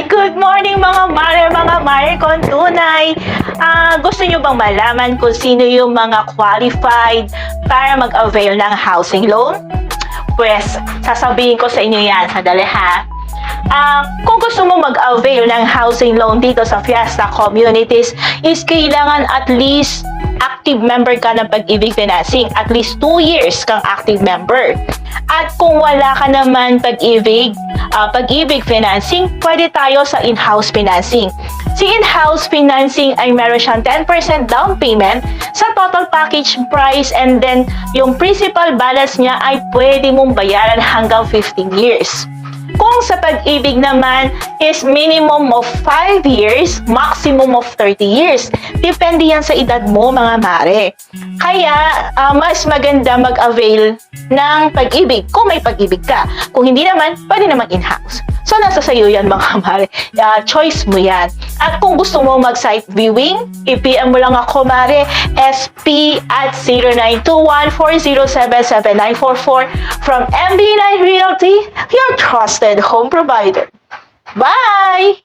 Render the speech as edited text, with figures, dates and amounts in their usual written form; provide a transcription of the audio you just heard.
Good morning mga mare kung tunay. Gusto nyo bang malaman kung sino yung mga qualified para mag-avail ng housing loan? Pues, sasabihin ko sa inyo yan. Sandali ha. Kung gusto mo mag-avail ng housing loan dito sa Fiesta Communities, is kailangan at least active member ka ng Pag-ibig Financing. At least 2 years kang active member. At kung wala ka naman Pag-ibig Financing, pwede tayo sa in-house financing. Si in-house financing ay meron siyang 10% down payment sa total package price, and then yung principal balance niya ay pwede mong bayaran hanggang 15 years. Kung sa Pag-ibig naman is minimum of 5 years, maximum of 30 years. Depende yan sa edad mo, mga mare. Kaya, mas maganda mag-avail ng Pag-ibig kung may Pag-ibig ka. Kung hindi naman, pwede naman in-house. So, nasa sayo yan, mga mare. Choice mo yan. At kung gusto mo mag-site viewing, i-PM mo lang ako, mare, SP@0921-407-7944 from MB9 Realty, your trusted home provider. Bye!